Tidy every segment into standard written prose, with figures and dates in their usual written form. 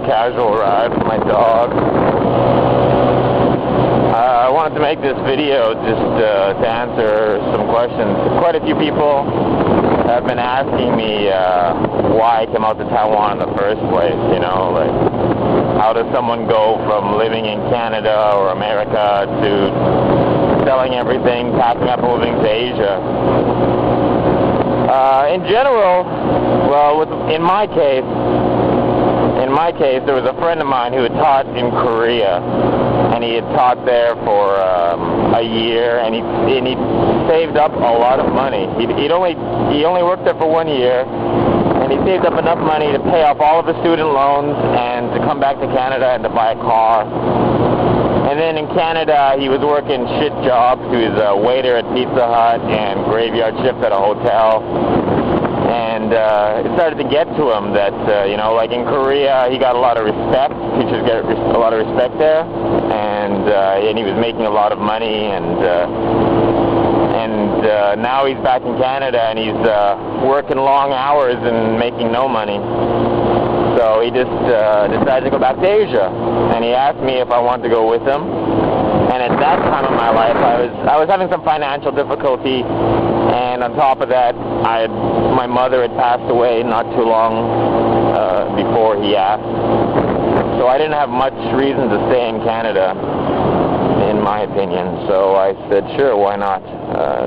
casual ride with my dog. I wanted to make this video just to answer some questions. Quite a few people have been asking me why I came out to Taiwan in the first place, you know, like how does someone go from living in Canada or America to selling everything, packing up, moving to Asia? In general, well, in my case, there was a friend of mine who had taught in Korea, and he had taught there for a year, and he saved up a lot of money. He only worked there for 1 year, and he saved up enough money to pay off all of his student loans and to come back to Canada and to buy a car. And then in Canada, he was working shit jobs. He was a waiter at Pizza Hut and graveyard shift at a hotel. And it started to get to him that, you know, like in Korea, he got a lot of respect. Teachers get a lot of respect there. And he was making a lot of money. And now he's back in Canada, and he's working long hours and making no money. So he just decided to go back to Asia, and he asked me if I wanted to go with him. And at that time of my life, I was having some financial difficulty, and on top of that, my mother had passed away not too long before he asked. So I didn't have much reason to stay in Canada, in my opinion. So I said, sure, why not?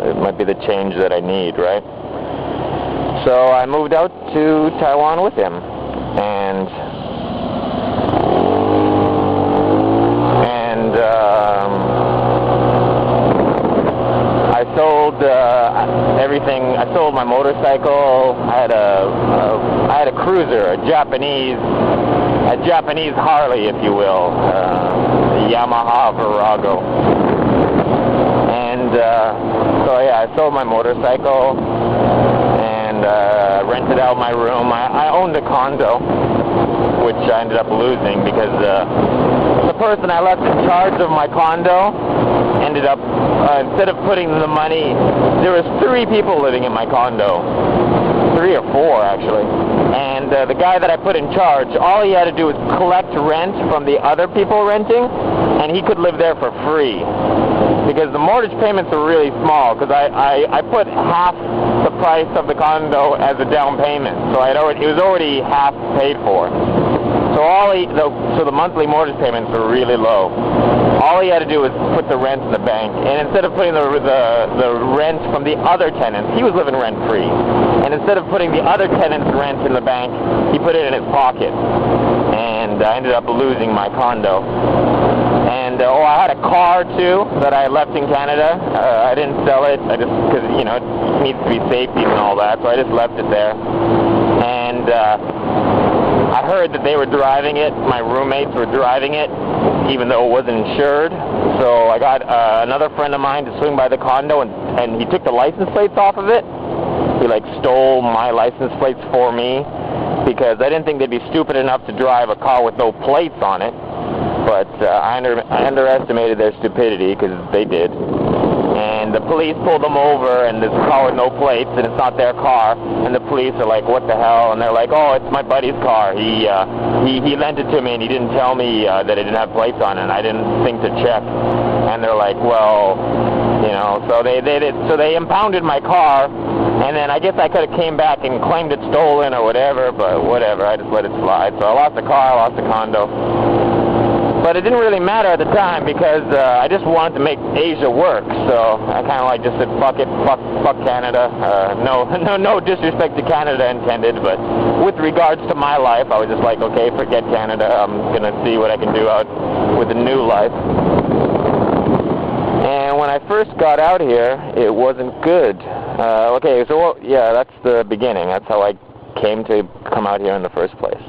It might be the change that I need, right? So I moved out to Taiwan with him. And I sold everything. I sold my motorcycle. I had a cruiser, a Japanese Harley, if you will, the Yamaha Virago. And so yeah, I sold my motorcycle and rented out my room. I owned a condo, which I ended up losing because the person I left in charge of my condo ended up, instead of putting the money, there was 3 people living in my condo, 3 or 4 actually, and the guy that I put in charge, all he had to do was collect rent from the other people renting, and he could live there for free. Because the mortgage payments were really small, because I put half the price of the condo as a down payment, so it was already half paid for. So the monthly mortgage payments were really low. All he had to do was put the rent in the bank, and instead of putting the rent from the other tenants, he was living rent free. And instead of putting the other tenants' rent in the bank, he put it in his pocket. And I ended up losing my condo. And I had a car too that I left in Canada. I didn't sell it. I just, because you know, it needs to be safety and all that, so I just left it there. And I heard that they were driving it. My roommates were driving it, even though it wasn't insured. So I got another friend of mine to swing by the condo, and he took the license plates off of it. He like stole my license plates for me, because I didn't think they'd be stupid enough to drive a car with no plates on it. But I underestimated their stupidity, because they did. And the police pulled them over, and there's a car with no plates, and it's not their car. And the police are like, what the hell? And they're like, oh, it's my buddy's car. He lent it to me, and he didn't tell me that it didn't have plates on it, and I didn't think to check. And they're like, well, you know, so they impounded my car, and then I guess I could have came back and claimed it stolen or whatever, but whatever, I just let it slide. So I lost the car, I lost the condo. But it didn't really matter at the time, because I just wanted to make Asia work. So I kind of like just said, fuck it, fuck Canada. No disrespect to Canada intended, but with regards to my life, I was just like, okay, forget Canada. I'm gonna see what I can do out with a new life. And when I first got out here, it wasn't good. Okay, so yeah, that's the beginning. That's how I came to come out here in the first place.